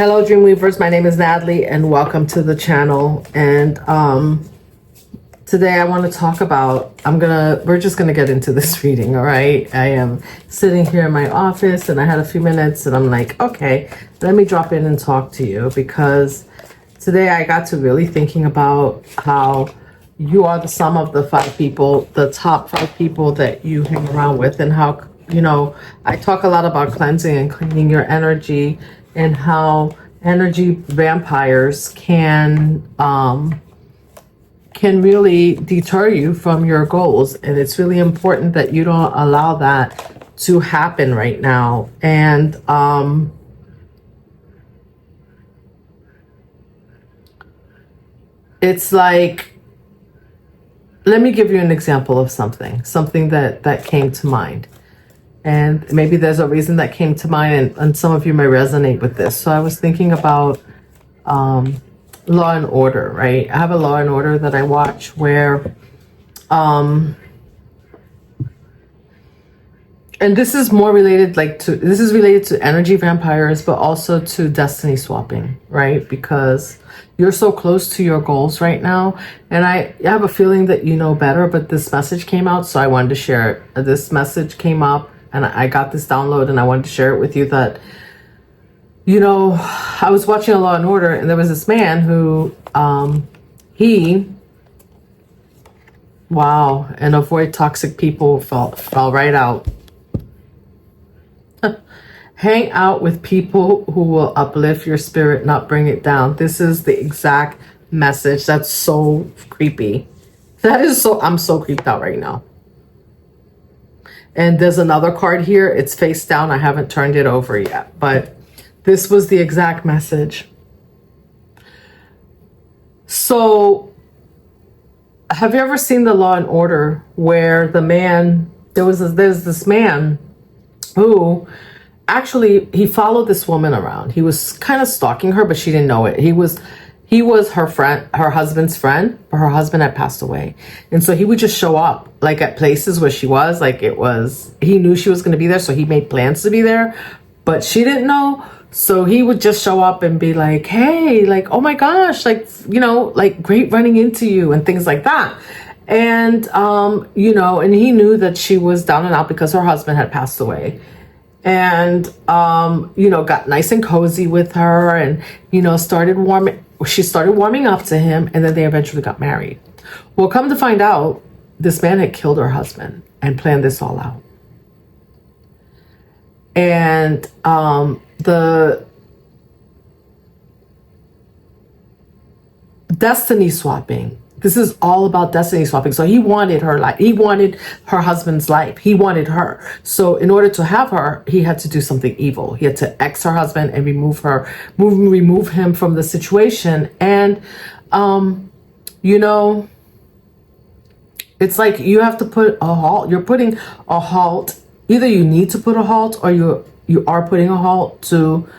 Hello, DreamWeavers. My name is Natalie, and welcome to the channel. And today I want to talk about. We're just gonna get into this reading. All right. I am sitting here in my office, and I had a few minutes, and I'm like, okay, let me drop in and talk to you because today I got to really thinking about how you are the sum of the 5 people, the top 5 people that you hang around with, and how I talk a lot about cleansing and cleaning your energy, and how energy vampires can really deter you from your goals. And it's really important that you don't allow that to happen right now. And it's like, let me give you an example of something that came to mind. And maybe there's a reason that came to mind, and some of you may resonate with this. So I was thinking about Law and Order, right? I have a Law and Order that I watch where, and this is more related, this is related to energy vampires, but also to destiny swapping, right? Because you're so close to your goals right now. And I have a feeling that you know better, but this message came out, so I wanted to share it. This message came up, and I got this download, and I wanted to share it with you that, I was watching a Law and Order, and there was this man who, and avoid toxic people fell right out. Hang out with people who will uplift your spirit, not bring it down. This is the exact message. That's so creepy. I'm so creeped out right now. And there's another card here. It's face down. I haven't turned it over yet, but this was the exact message. So have you ever seen the Law and Order where there's this man who actually, he followed this woman around. He was kind of stalking her, but she didn't know it. He was her friend, her husband's friend, but her husband had passed away. And so he would just show up at places where she was, he knew she was going to be there. So he made plans to be there, but she didn't know. So he would just show up and be like, hey, oh my gosh, great running into you and things like that. And, and he knew that she was down and out because her husband had passed away. And, got nice and cozy with her and, she started warming up to him, and then they eventually got married. Well, come to find out, this man had killed her husband and planned this all out. And the destiny swapping. This is all about destiny swapping. So he wanted her life. He wanted her husband's life. He wanted her. So in order to have her, he had to do something evil. He had to ex her husband and remove him from the situation. And, it's like you have to put a halt. You're putting a halt. Either you need to put a halt, or you are putting a halt to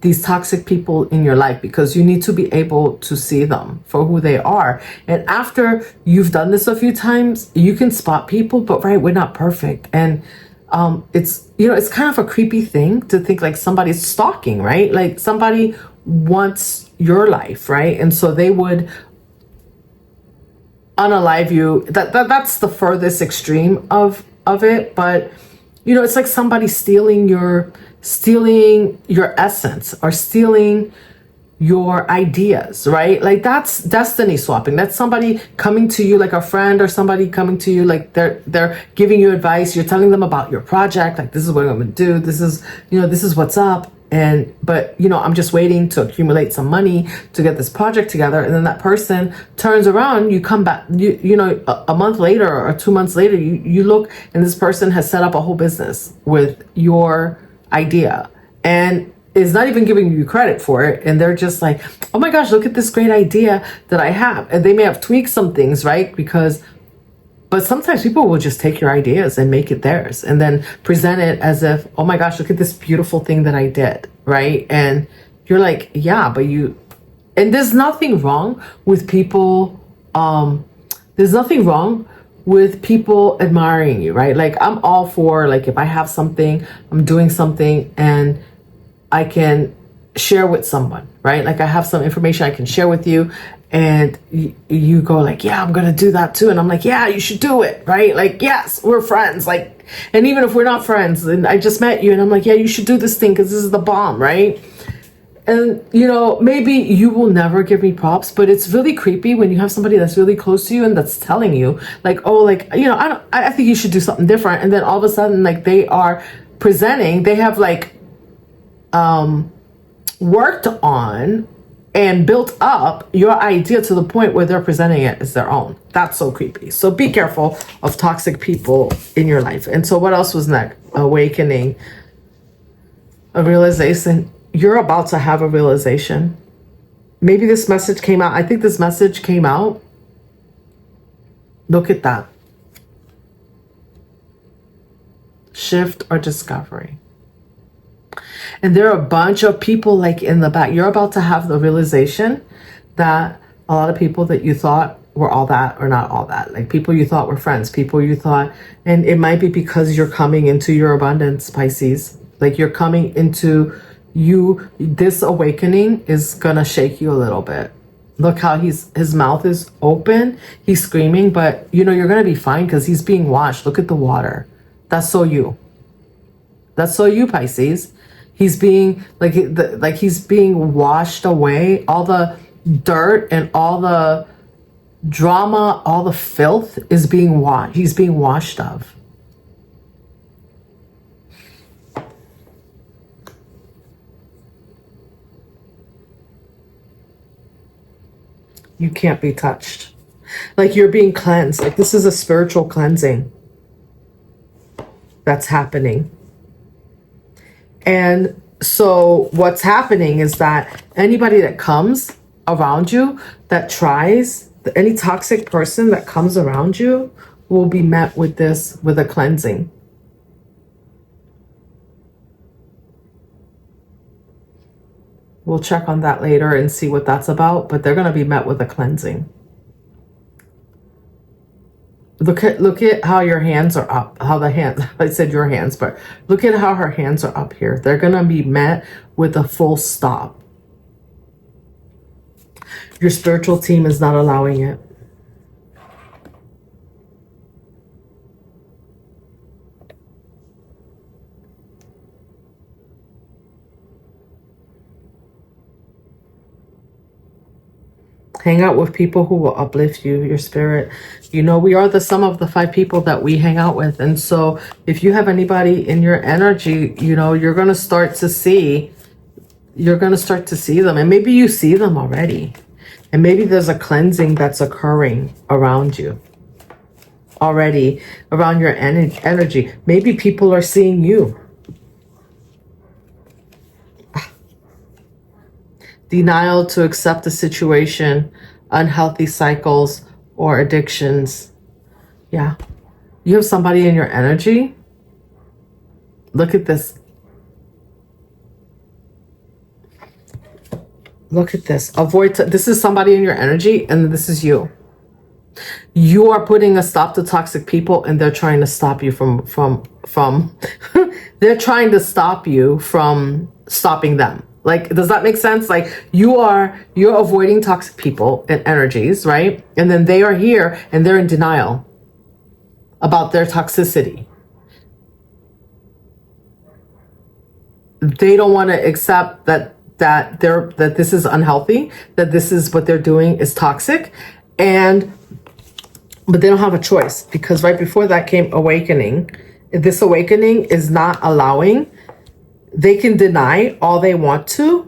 these toxic people in your life, because you need to be able to see them for who they are. And after you've done this a few times, you can spot people, but we're not perfect. And it's it's kind of a creepy thing to think somebody's stalking, right? Somebody wants your life, right? And so they would unalive you. That's the furthest extreme of it. But it's like somebody stealing your essence, or stealing your ideas, right? That's destiny swapping. That's somebody coming to you, like a friend, or somebody coming to you, they're giving you advice. You're telling them about your project, this is what I'm gonna do, this is what's up. But I'm just waiting to accumulate some money to get this project together. And then that person turns around, you come back, a month later or 2 months later, you look, and this person has set up a whole business with your idea, and is not even giving you credit for it. And they're just like, oh my gosh, look at this great idea that I have. And they may have tweaked some things, right? But sometimes people will just take your ideas and make it theirs, and then present it as if, oh my gosh, look at this beautiful thing that I did, right? And you're like, yeah, but and there's nothing wrong with people. There's nothing wrong with people admiring you, right? I'm all for, if I have something, I'm doing something, and I can share with someone, right? Like I have some information I can share with you, and you go like, yeah, I'm gonna do that too. And I'm like, yeah, you should do it, right? Like, yes, we're friends. Like, and even if we're not friends, and I just met you and I'm like, yeah, you should do this thing because this is the bomb, right? And, you know, maybe you will never give me props, but it's really creepy when you have somebody that's really close to you and that's telling you like, oh, like, you know, I think you should do something different. And then all of a sudden, like they are presenting, they have like, worked on and built up your idea to the point where they're presenting it as their own. That's so creepy. So be careful of toxic people in your life. And so what else was next? Awakening, a realization. You're about to have a realization. Maybe this message came out. I think this message came out. Look at that. Shift or discovery. And there are a bunch of people like in the back. You're about to have the realization that a lot of people that you thought were all that are not all that. Like people you thought were friends, people you thought, and it might be because you're coming into your abundance, Pisces. Like you're coming into you, this awakening is gonna shake you a little bit. Look how his mouth is open, he's screaming, but you know, you're gonna be fine because he's being washed. Look at the water. That's so you. That's so you, Pisces. He's being like he's being washed away. All the dirt and all the drama, all the filth is being washed. He's being washed of. You can't be touched. Like you're being cleansed. Like this is a spiritual cleansing that's happening. And so what's happening is that anybody that comes around you that tries, any toxic person that comes around you will be met with this, with a cleansing. We'll check on that later and see what that's about, but they're going to be met with a cleansing. Look at how your hands are up, how the hands, I said your hands, but look at how her hands are up here. They're going to be met with a full stop. Your spiritual team is not allowing it. Hang out with people who will uplift you, your spirit. You know, we are the sum of the 5 people that we hang out with. And so if you have anybody in your energy, you know, you're going to start to see them. And maybe you see them already. And maybe there's a cleansing that's occurring around you already, around your energy. Maybe people are seeing you. Denial to accept the situation, unhealthy cycles or addictions. Yeah. You have somebody in your energy. Look at this. Look at this. This is somebody in your energy and this is you. You are putting a stop to toxic people and they're trying to stop you from they're trying to stop you from stopping them. Like, does that make sense? Like you're avoiding toxic people and energies, right? And then they are here and they're in denial about their toxicity. They don't want to accept that this is unhealthy, that this is what they're doing is toxic, but they don't have a choice because right before that came awakening. This awakening is not allowing. They can deny all they want to.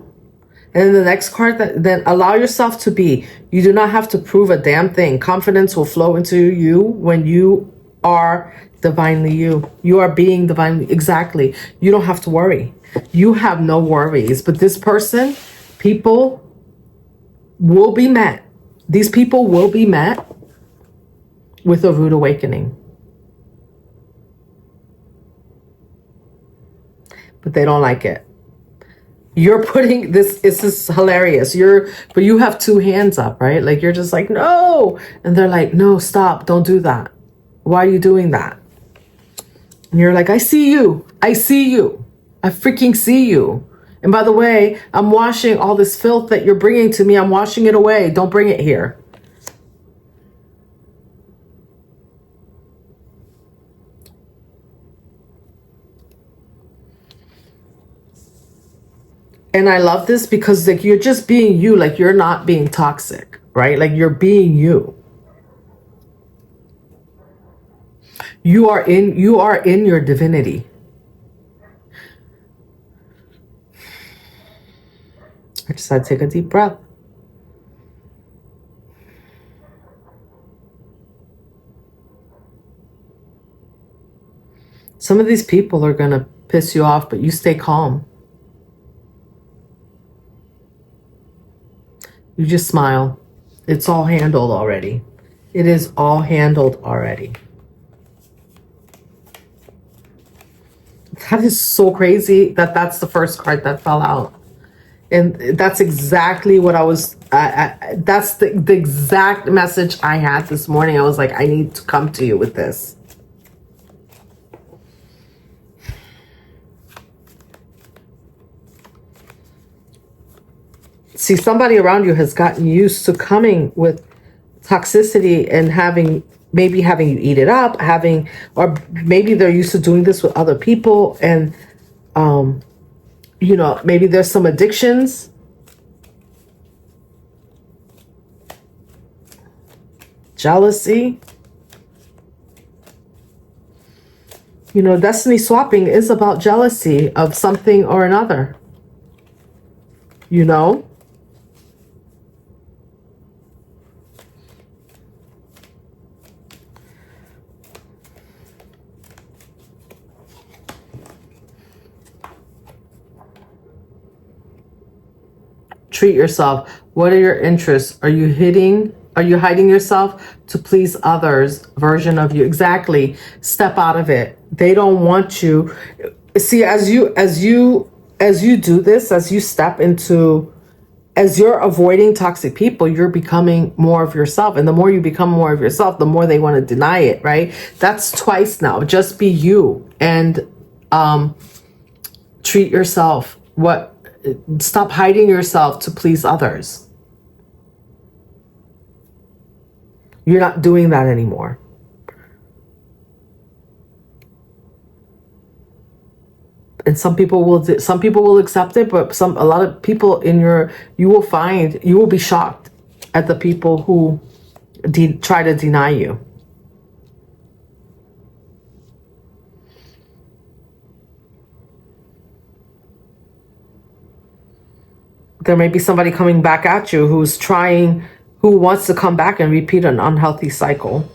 And then the next card, then allow yourself to be. You do not have to prove a damn thing. Confidence will flow into you when you are divinely you. You are being divinely. Exactly. You don't have to worry. You have no worries. But this person, people will be met. These people will be met with a rude awakening. But they don't like it. You're putting this is hilarious. But you have 2 hands up, right? Like you're just like, no. And they're like, no, stop, don't do that. Why are you doing that? And you're like, I see you. I see you. I freaking see you. And by the way, I'm washing all this filth that you're bringing to me. I'm washing it away. Don't bring it here. And I love this because like you're just being you, like you're not being toxic, right? Like you're being you. You are in your divinity. I just had to take a deep breath. Some of these people are going to piss you off, but you stay calm. You just smile. It's all handled already. It is all handled already. That is so crazy that that's the first card that fell out. And that's exactly what I was, that's the exact message I had this morning. I was like, I need to come to you with this. See, somebody around you has gotten used to coming with toxicity and maybe having you eat it up, or maybe they're used to doing this with other people. And, you know, maybe there's some addictions. Jealousy. You know, destiny swapping is about jealousy of something or another. You know? Treat yourself. What are your interests? Are you hiding yourself to please others? Version of you. Exactly. Step out of it. They don't want you. See, as you do this, as you step into, as you're avoiding toxic people, you're becoming more of yourself. And the more you become more of yourself, the more they want to deny it, right? That's twice now. Just be you and treat yourself. Stop hiding yourself to please others. You're not doing that anymore. And some people will accept it, but a lot of people you will be shocked at the people who try to deny you. There may be somebody coming back at you who wants to come back and repeat an unhealthy cycle.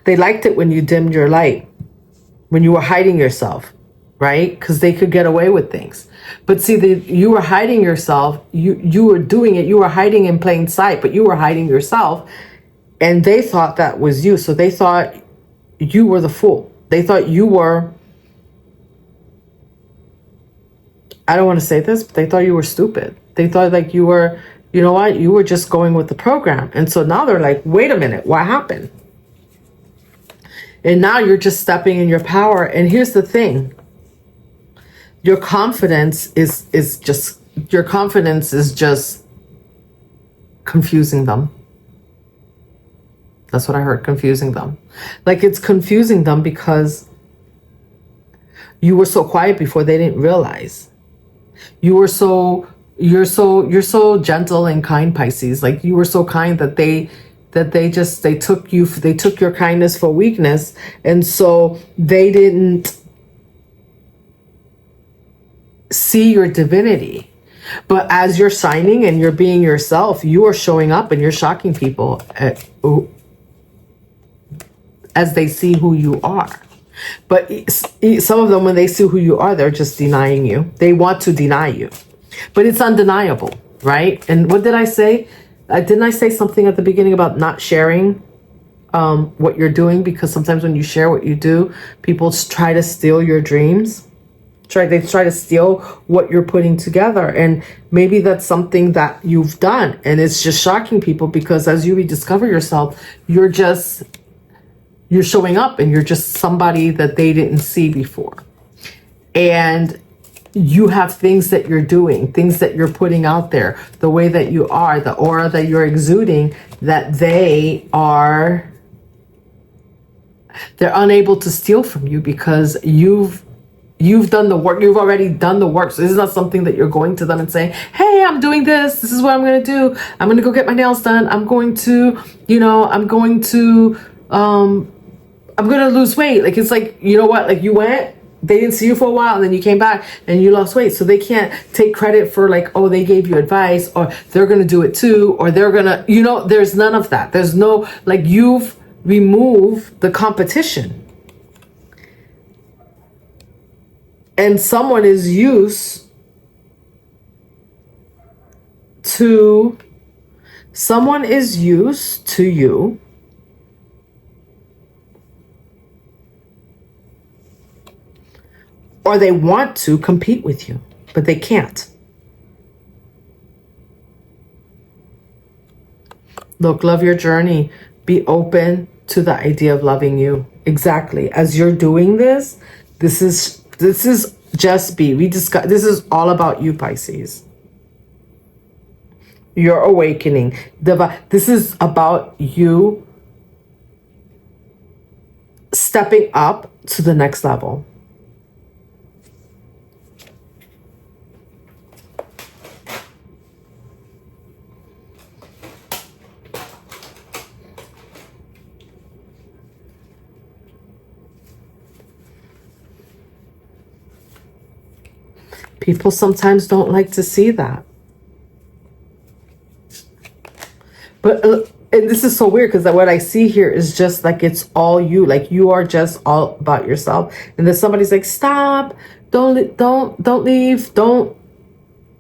They liked it when you dimmed your light, when you were hiding yourself, right? Because they could get away with things. But see, you were hiding yourself. You were doing it. You were hiding in plain sight, but you were hiding yourself. And they thought that was you. So they thought you were the fool. They thought you were, I don't want to say this, but they thought you were stupid. They thought like you were, you know what? You were just going with the program. And so now they're like, wait a minute, what happened? And now you're just stepping in your power. And here's the thing. Your confidence is just confusing them. That's what I heard, confusing them. Like it's confusing them because you were so quiet before they didn't realize. You're so gentle and kind, Pisces. Like you were so kind that they took your kindness for weakness, and so they didn't see your divinity. But as you're signing and you're being yourself, you are showing up and you're shocking people as they see who you are. But some of them, when they see who you are, they're just denying you. They want to deny you, but it's undeniable, right? And what did I say? Didn't I say something at the beginning about not sharing what you're doing? Because sometimes when you share what you do, people try to steal your dreams. They try to steal what you're putting together. And maybe that's something that you've done. And it's just shocking people because as you rediscover yourself, you're you're showing up and you're just somebody that they didn't see before. And you have things that you're doing, things that you're putting out there, the way that you are, the aura that you're exuding, that they're unable to steal from you because you've done the work. You've already done the work. So this is not something that you're going to them and saying, hey, I'm doing this. This is what I'm going to do. I'm going to go get my nails done. I'm going to lose weight. Like, it's like, you know what? Like, you went, they didn't see you for a while, and then you came back and you lost weight. So they can't take credit for like, oh, they gave you advice, or they're going to do it too, or they're going to, there's none of that. There's no, like, you've removed the competition. And someone is used to you or they want to compete with you, but they can't. Look, love your journey. Be open to the idea of loving you. Exactly. As you're doing this, this is just be. This is all about you, Pisces. Your awakening. This is about you stepping up to the next level. People sometimes don't like to see that. But, and this is so weird because what I see here is just like it's all you. Like, you are just all about yourself. And then somebody's like, stop, don't leave, don't.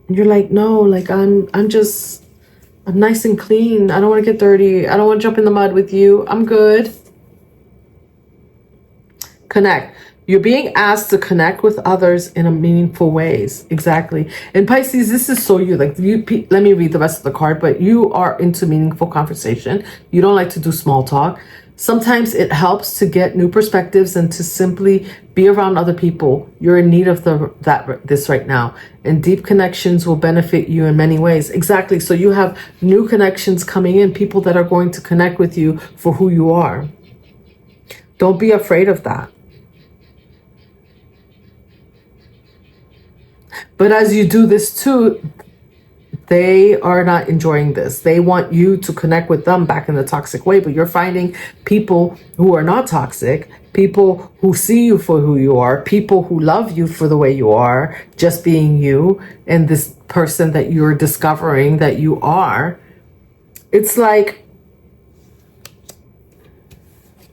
And you're like, no, like I'm nice and clean. I don't want to get dirty. I don't want to jump in the mud with you. I'm good. Connect. You're being asked to connect with others in a meaningful ways. Exactly. And Pisces, this is so you. Like, let me read the rest of the card, but you are into meaningful conversation. You don't like to do small talk. Sometimes it helps to get new perspectives and to simply be around other people. You're in need of this right now. And deep connections will benefit you in many ways. Exactly. So you have new connections coming in, people that are going to connect with you for who you are. Don't be afraid of that. But as you do this too, they are not enjoying this. They want you to connect with them back in the toxic way, but you're finding people who are not toxic, people who see you for who you are, people who love you for the way you are, just being you, and this person that you're discovering that you are. It's like,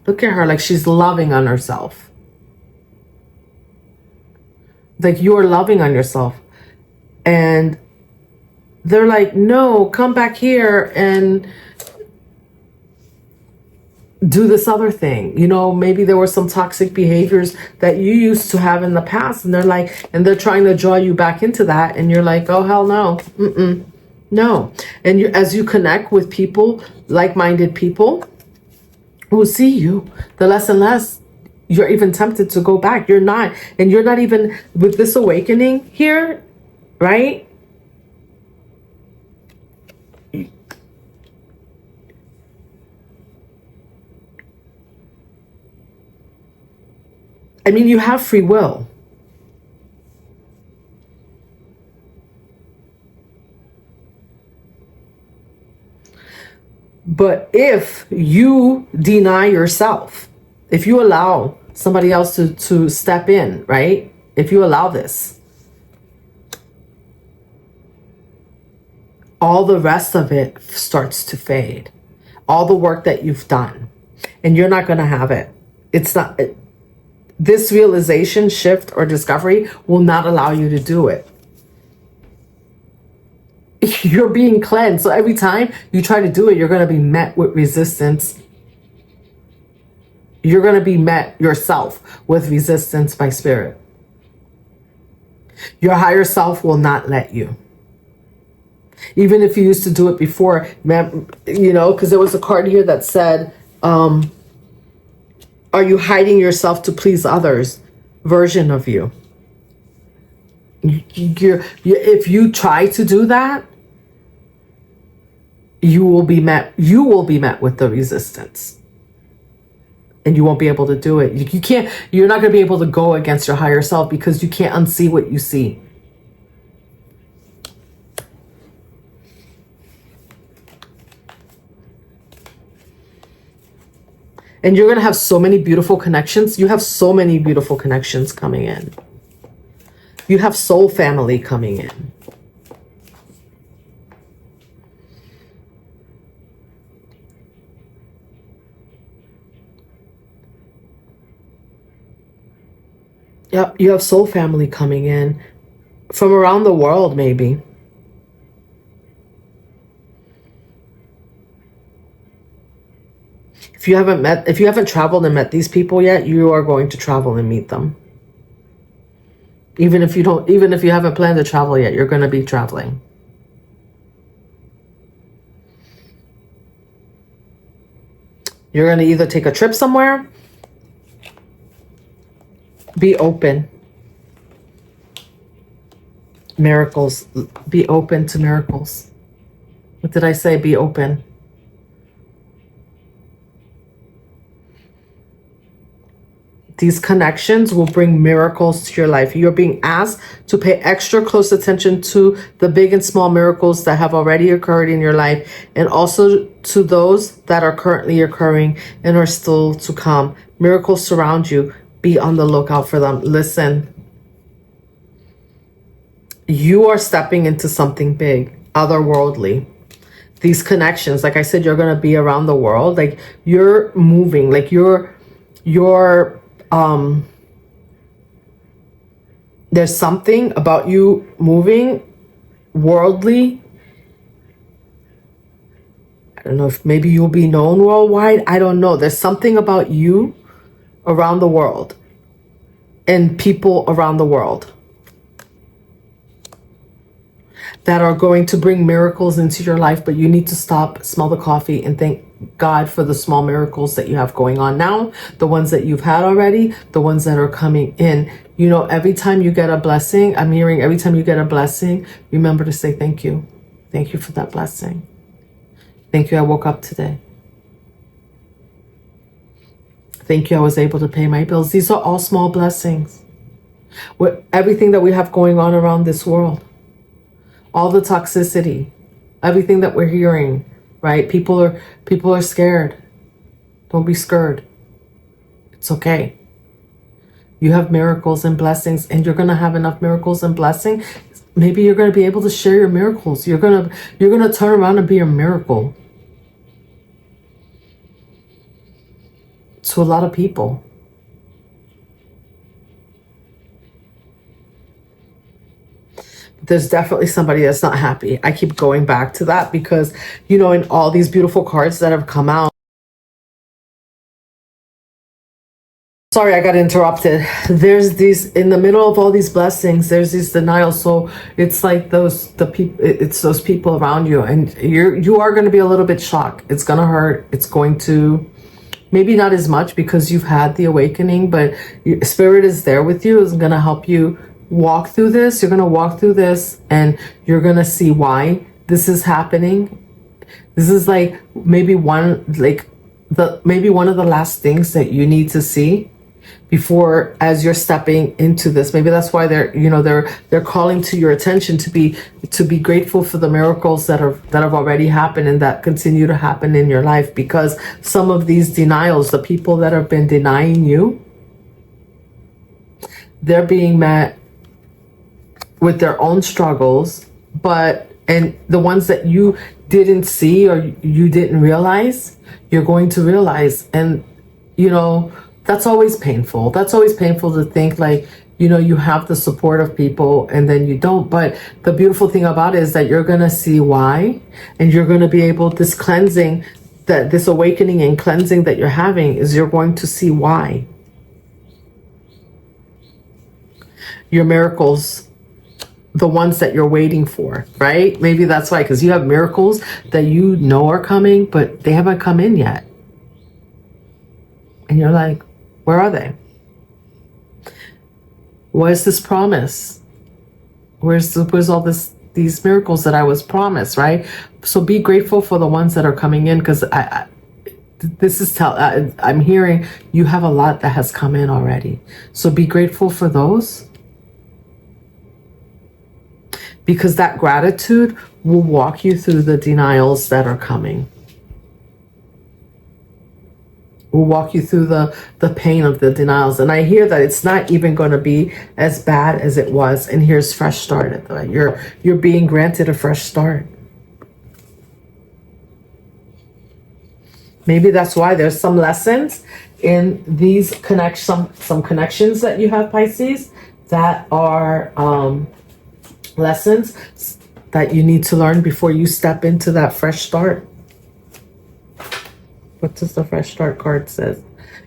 look at her, like she's loving on herself. Like, you're loving on yourself. And they're like, no, come back here and do this other thing. Maybe there were some toxic behaviors that you used to have in the past. And they're trying to draw you back into that. And you're like, oh, hell no. No. And as you connect with people, like-minded people who see you, the less and less you're even tempted to go back. You're not. And you're not even with this awakening here, right? I mean, you have free will. But if you deny yourself, if you allow somebody else to step in, right? If you allow this, all the rest of it starts to fade. All the work that you've done. And you're not going to have it. It's not. This realization, shift, or discovery will not allow you to do it. You're being cleansed. So every time you try to do it, you're going to be met with resistance. You're going to be met yourself with resistance by spirit. Your higher self will not let you. Even if you used to do it before, because there was a card here that said, are you hiding yourself to please others version of you? If you try to do that, you will be met with the resistance, and you won't be able to do it. You can't, you're not going to be able to go against your higher self because you can't unsee what you see. And you're going to have so many beautiful connections. You have so many beautiful connections coming in. You have soul family coming in. Yep, you have soul family coming in from around the world, maybe. If you haven't traveled and met these people yet, you are going to travel and meet them. Even if you haven't planned to travel yet, you're going to be traveling. You're going to either take a trip somewhere, be open. Miracles. Be open to miracles. What did I say? Be open. These connections will bring miracles to your life. You're being asked to pay extra close attention to the big and small miracles that have already occurred in your life, and also to those that are currently occurring and are still to come. Miracles surround you. Be on the lookout for them. Listen, you are stepping into something big, otherworldly. These connections, like I said, you're going to be around the world. Like, you're moving, like you're there's something about you moving worldly. I don't know if maybe you'll be known worldwide. I don't know. There's something about you around the world and people around the world that are going to bring miracles into your life, but you need to stop, smell the coffee, and thank God for the small miracles that you have going on now, the ones that you've had already, the ones that are coming in. You know, every time you get a blessing, I'm hearing every time you get a blessing, remember to say thank you. Thank you for that blessing. Thank you, I woke up today. Thank you, I was able to pay my bills. These are all small blessings. With everything that we have going on around this world, all the toxicity, everything that we're hearing, right? People are scared. Don't be scared. It's okay. You have miracles and blessings, and you're going to have enough miracles and blessings. Maybe you're going to be able to share your miracles. You're going to turn around and be a miracle to a lot of people. There's definitely somebody that's not happy. I keep going back to that because, you know, in all these beautiful cards that have come out. Sorry, I got interrupted. There's these, in the middle of all these blessings, there's these denials. So it's like it's those people around you, and you are going to be a little bit shocked. It's going to hurt. It's going to, maybe not as much because you've had the awakening, but Spirit is there with you. It's going to help you walk through this. You're going to walk through this, and you're going to see why this is happening. This is like maybe one of the last things that you need to see before, as you're stepping into this. Maybe that's why they're calling to your attention to be grateful for the miracles that have already happened and that continue to happen in your life, because some of these denials, the people that have been denying you, they're being met with their own struggles, and the ones that you didn't see or you didn't realize, you're going to realize. And, you know, that's always painful. That's always painful to think like, you know, you have the support of people and then you don't. But the beautiful thing about it is that you're going to see why, and you're going to be able, this cleansing, that this awakening and cleansing that you're having, is you're going to see why. Your miracles, the ones that you're waiting for, right? Maybe that's why, because you have miracles that you know are coming, but they haven't come in yet. And you're like, Where are they? Where's this promise? Where's all these miracles that I was promised, right? So be grateful for the ones that are coming in, because I'm hearing you have a lot that has come in already. So be grateful for those, because that gratitude will walk you through the denials that are coming. Will walk you through the pain of the denials. And I hear that it's not even going to be as bad as it was. And here's fresh start. You're being granted a fresh start. Maybe that's why there's some lessons in these some connections that you have, Pisces, that are lessons that you need to learn before you step into that fresh start. What does the fresh start card say?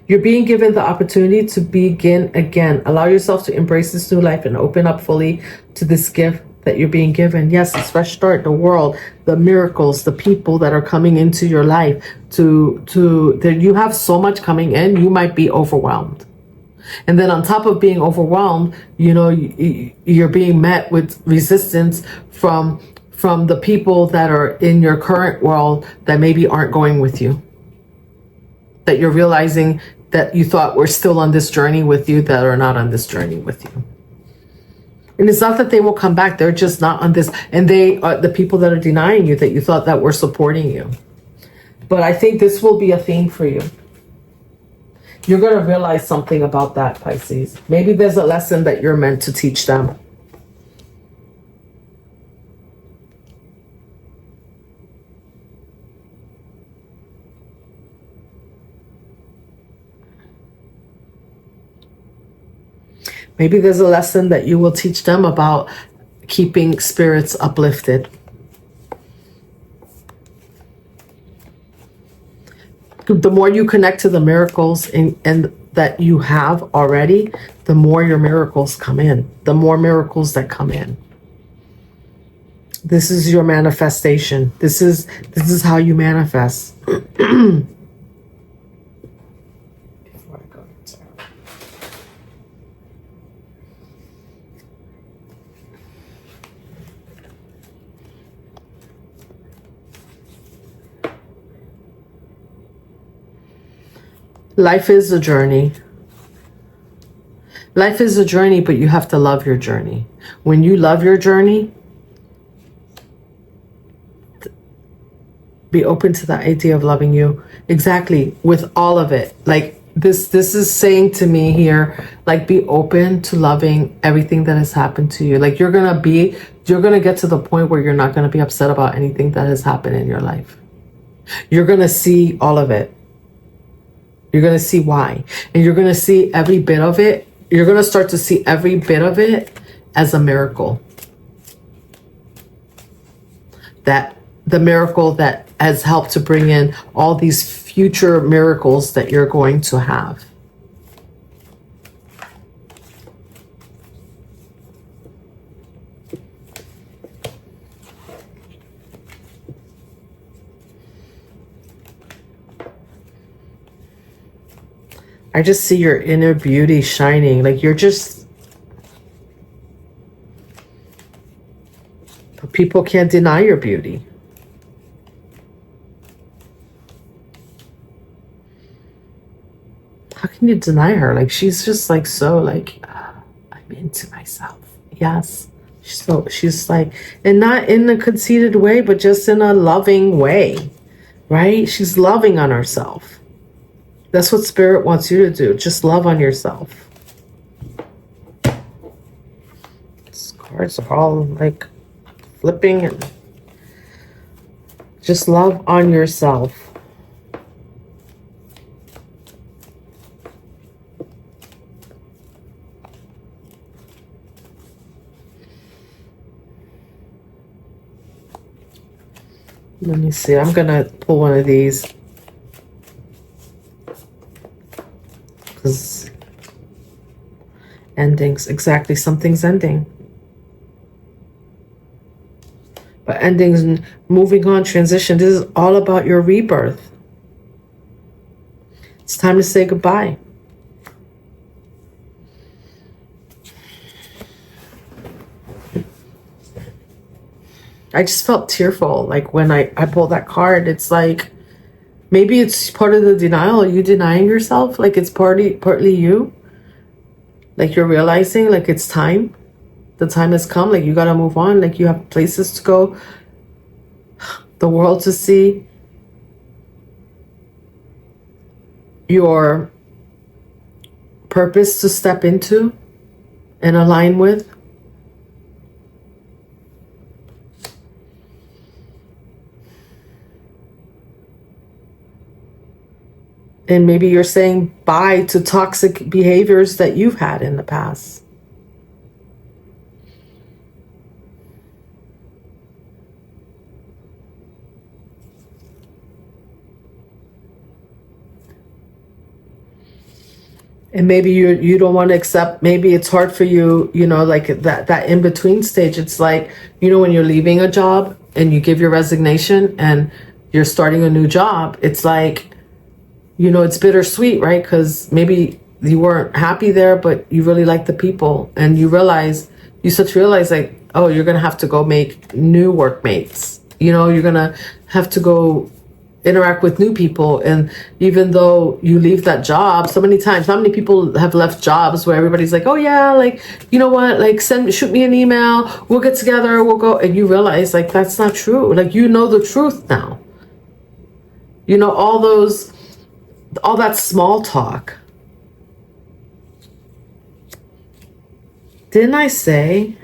You're being given the opportunity to begin again. Allow yourself to embrace this new life and open up fully to this gift that you're being given. Yes, it's fresh start, the world, the miracles, the people that are coming into your life. You have so much coming in, you might be overwhelmed. And then on top of being overwhelmed, you're being met with resistance from the people that are in your current world that maybe aren't going with you. That you're realizing that you thought were still on this journey with you, that are not on this journey with you. And it's not that they will come back, they're just not on this. And they are the people that are denying you, that you thought that were supporting you. But I think this will be a theme for you. You're going to realize something about that, Pisces. Maybe there's a lesson that you're meant to teach them. Maybe there's a lesson that you will teach them about keeping spirits uplifted. The more you connect to the miracles and that you have already, the more your miracles come in. The more miracles that come in. This is your manifestation. This is how you manifest. Life is a journey. Life is a journey, but you have to love your journey. When you love your journey, be open to the idea of loving you. Exactly, with all of it. Like this is saying to me here, like, be open to loving everything that has happened to you. Like you're gonna get to the point where you're not gonna be upset about anything that has happened in your life. You're gonna see all of it. You're going to see why. And you're going to see every bit of it. You're going to start to see every bit of it as a miracle. That the miracle that has helped to bring in all these future miracles that you're going to have. I just see your inner beauty shining. Like you're just... People can't deny your beauty. How can you deny her? Like she's just like so like, I'm into myself. Yes. She's like, and not in a conceited way, but just in a loving way, right? She's loving on herself. That's what Spirit wants you to do. Just love on yourself. These cards are all like flipping and just love on yourself. Let me see. I'm going to pull one of these. Because endings, exactly, something's ending. But endings and moving on, transition, this is all about your rebirth. It's time to say goodbye. I just felt tearful. Like when I pulled that card, it's like, maybe it's part of the denial. Are you denying yourself? Like it's partly you. Like you're realizing like it's time. The time has come. Like you got to move on. Like you have places to go, the world to see, your purpose to step into and align with. And maybe you're saying bye to toxic behaviors that you've had in the past. And maybe you don't want to accept, maybe it's hard for you, you know, like that in-between stage. It's like, you know, when you're leaving a job and you give your resignation and you're starting a new job, it's like, you know, it's bittersweet, right? Because maybe you weren't happy there, but you really like the people. And you start to realize like, oh, you're going to have to go make new workmates. You know, you're going to have to go interact with new people. And even though you leave that job so many times, how many people have left jobs where everybody's like, oh yeah, like, you know what, like shoot me an email, we'll get together, we'll go. And you realize like, that's not true. Like, you know the truth now. You know, all that small talk. Didn't I say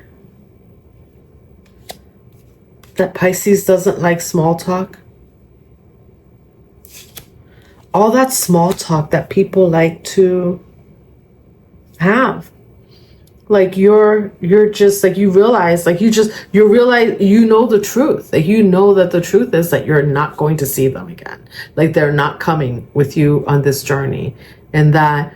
that Pisces doesn't like small talk? All that small talk that people like to have. Like you're just like, you realize, like you realize, you know the truth. Like you know that the truth is that you're not going to see them again. Like they're not coming with you on this journey. And that,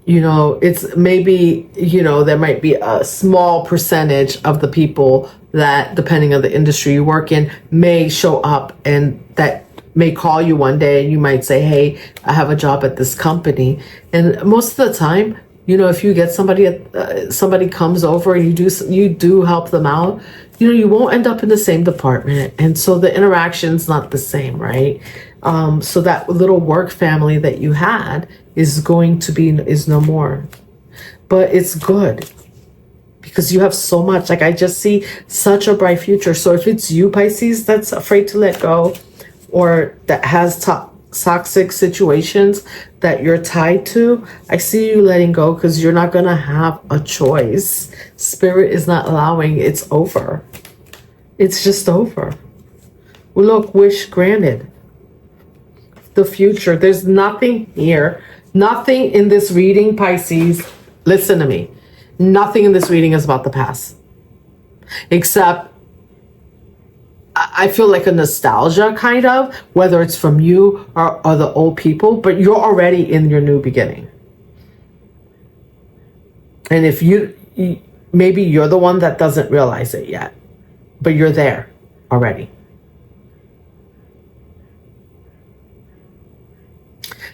you know, it's maybe, you know, there might be a small percentage of the people that, depending on the industry you work in, may show up and that may call you one day and you might say, hey, I have a job at this company. And most of the time, you know, if you get somebody comes over and you do help them out, you know, you won't end up in the same department. And so the interaction's not the same, right? So that little work family that you had is no more. But it's good because you have so much. Like I just see such a bright future. So if it's you, Pisces, that's afraid to let go, or that has toxic situations that you're tied to, I see you letting go because you're not going to have a choice. Spirit is not allowing. It's over. It's just over. Well, look, wish granted. The future. There's nothing here. Nothing in this reading, Pisces. Listen to me. Nothing in this reading is about the past. Except I feel like a nostalgia kind of, whether it's from you or the old people, but you're already in your new beginning. And if maybe you're the one that doesn't realize it yet, but you're there already.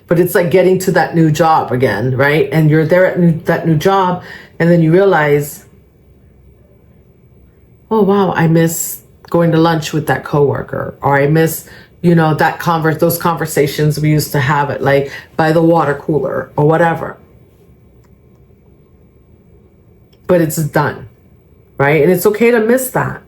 But it's like getting to that new job again, right? And you're there at that new job, and then you realize, oh wow, I miss going to lunch with that coworker, or I miss, you know, those conversations we used to have at like by the water cooler or whatever. But it's done, right? And it's okay to miss that,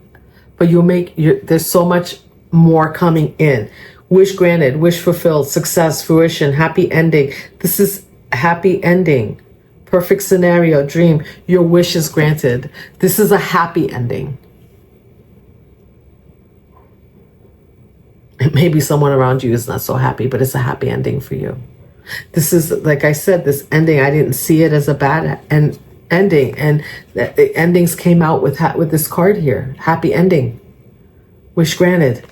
but there's so much more coming in. Wish granted, wish fulfilled, success, fruition, happy ending. This is a happy ending. Perfect scenario, dream. Your wish is granted. This is a happy ending. Maybe someone around you is not so happy, but it's a happy ending for you. This is, like I said, this ending, I didn't see it as a bad ending. And the endings came out with this card here. Happy ending. Wish granted.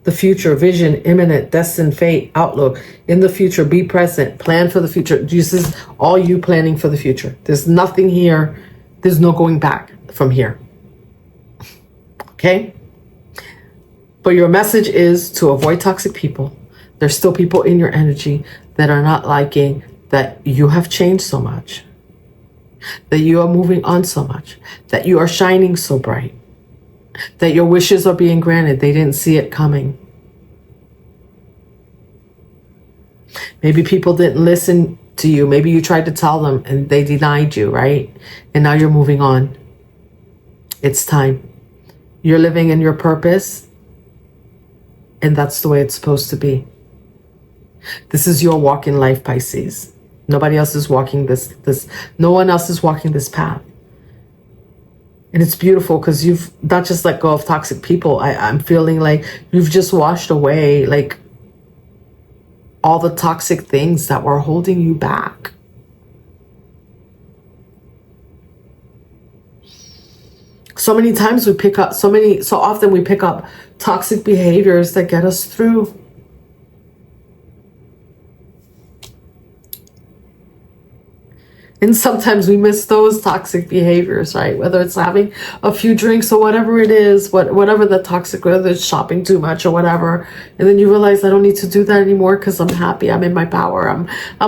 The future, vision, imminent, destined, fate, outlook. In the future, be present. Plan for the future. This is all you planning for the future. There's nothing here. There's no going back from here. Okay? But your message is to avoid toxic people. There's still people in your energy that are not liking that you have changed so much, that you are moving on so much, that you are shining so bright. that your wishes are being granted. They didn't see it coming. Maybe people didn't listen to you. Maybe you tried to tell them and they denied you, right? And now you're moving on. It's time. You're living in your purpose, and that's the way it's supposed to be. This is your walk in life, Pisces. Nobody else is walking this. No one else is walking this path. And it's beautiful because you've not just let go of toxic people. I'm feeling like you've just washed away like all the toxic things that were holding you back. So many times we pick up, so often we pick up toxic behaviors that get us through. And sometimes we miss those toxic behaviors, right? Whether it's having a few drinks or whatever it is, whatever the toxic, whether it's shopping too much or whatever. And then you realize I don't need to do that anymore because I'm happy. I'm in my power. I'm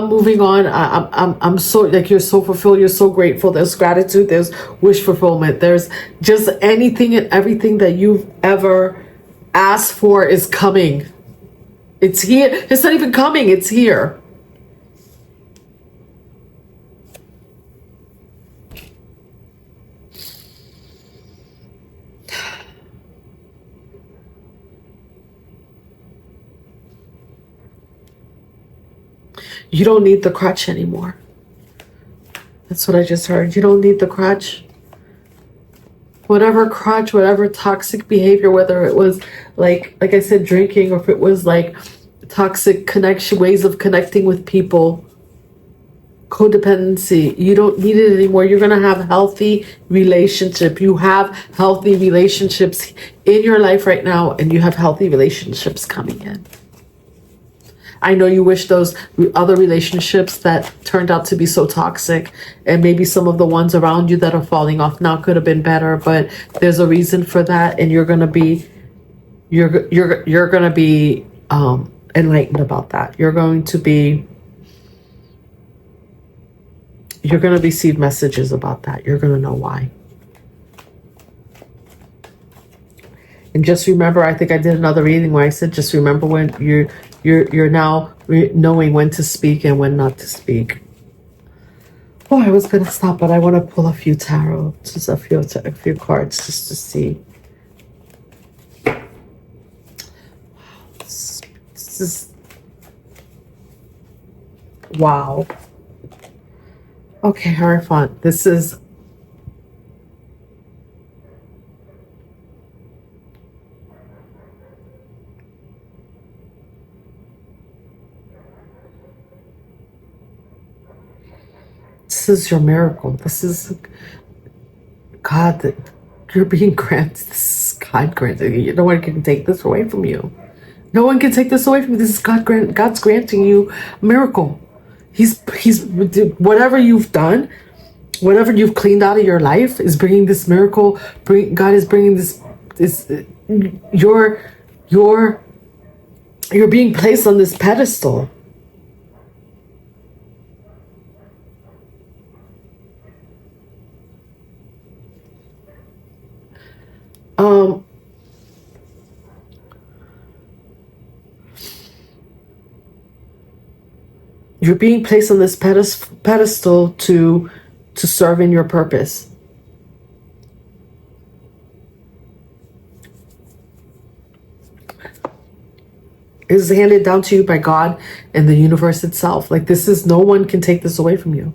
moving on. I'm so, like, you're so fulfilled. You're so grateful. There's gratitude. There's wish fulfillment. There's just anything and everything that you've ever asked for is coming. It's here. It's not even coming. It's here. You don't need the crutch anymore. That's what I just heard. You don't need the crutch. Whatever crutch, whatever toxic behavior, whether it was like I said, drinking, or if it was like toxic connection, ways of connecting with people, codependency, you don't need it anymore. You're going to have healthy relationship. You have healthy relationships in your life right now, and you have healthy relationships coming in. I know you wish those other relationships that turned out to be so toxic, and maybe some of the ones around you that are falling off now could have been better, but there's a reason for that, and you're gonna be enlightened about that. You're gonna receive messages about that. You're gonna know why. And just remember, I think I did another reading where I said, just remember when you're now knowing when to speak and when not to speak. Oh, I was going to stop, but I want to pull a few tarot, just a few cards just to see. This is, wow. Okay, Hierophant, this is, your miracle. This is God that you're being granted. This is God granted. No one can take this away from you. No one can take this away from you. This is God's granting you a miracle. He's whatever you've done, whatever you've cleaned out of your life is bringing this miracle. God is bringing this. You're being placed on this pedestal. You're being placed on this pedestal to serve in your purpose. It is handed down to you by God and the universe itself. Like, this is, no one can take this away from you.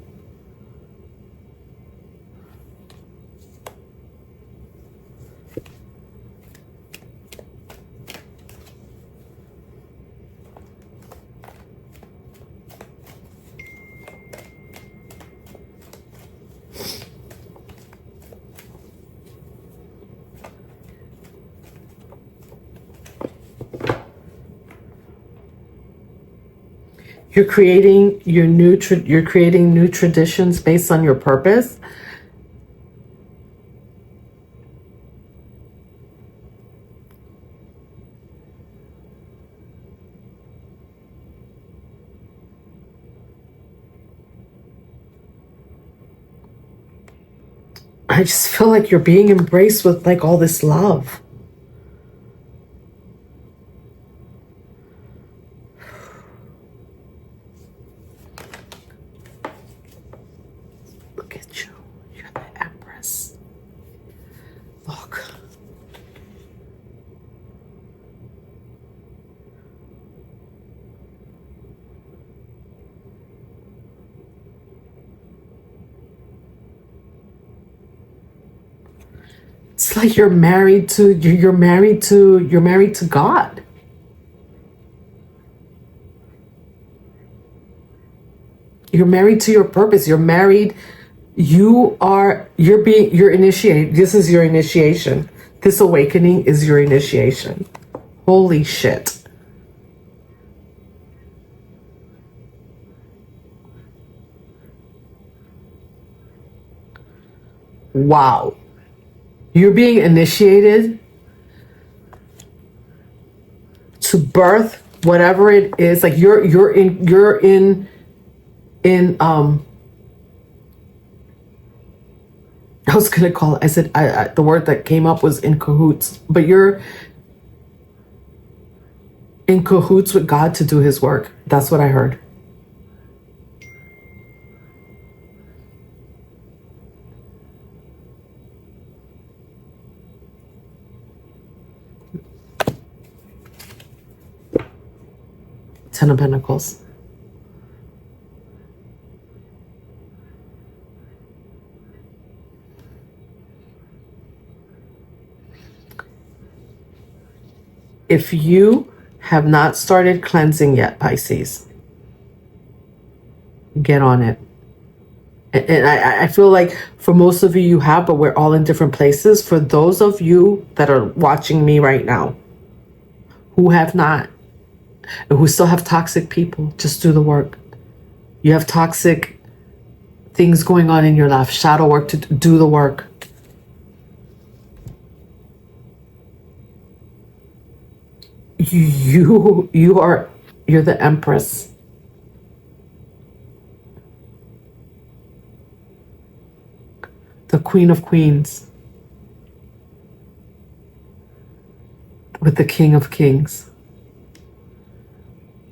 You're creating you're creating new traditions based on your purpose. I just feel like you're being embraced with like all this love. Look at you. You're the Empress. Look. It's like you're married to God. You're married to your purpose. You're married. You're initiated. This is your initiation. This awakening is your initiation. Holy shit. Wow. You're being initiated to birth whatever it is. Like you're in I was gonna call it, I said the word that came up was in cahoots, but you're in cahoots with God to do his work. That's what I heard. Ten of Pentacles. If you have not started cleansing yet, Pisces, get on it. And I feel like for most of you, you have, but we're all in different places. For those of you that are watching me right now, who have not, and who still have toxic people, just do the work. You have toxic things going on in your life, shadow work, to do the work. You're the Empress. The Queen of Queens. With the King of Kings.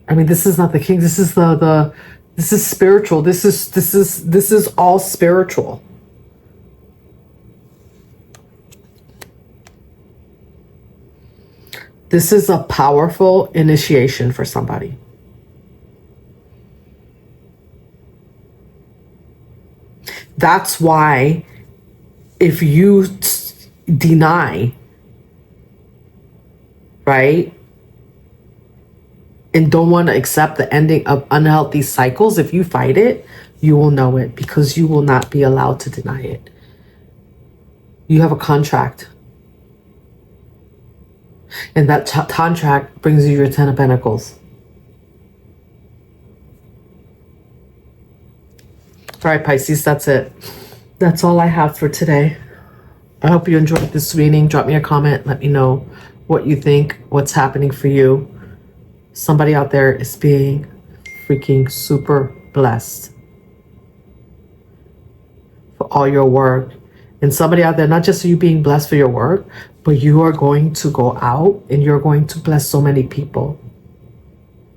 I mean, this is not the king. This is this is spiritual. This is all spiritual. This is a powerful initiation for somebody. That's why if you deny, right, and don't want to accept the ending of unhealthy cycles, if you fight it, you will know it, because you will not be allowed to deny it. You have a contract. And that contract brings you your Ten of Pentacles. All right, Pisces, that's it. That's all I have for today. I hope you enjoyed this reading. Drop me a comment. Let me know what you think, what's happening for you. Somebody out there is being freaking super blessed for all your work. And somebody out there, not just you being blessed for your work, but you are going to go out and you're going to bless so many people.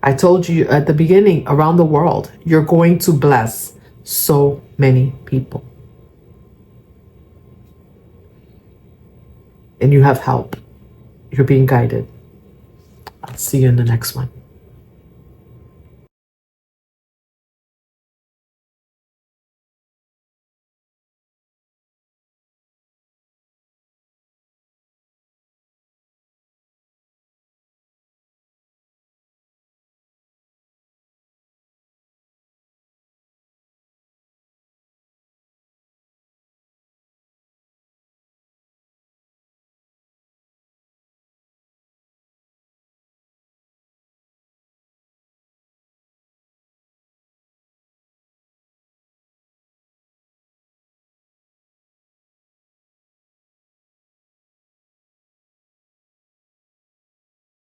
I told you at the beginning, around the world, you're going to bless so many people. And you have help. You're being guided. I'll see you in the next one.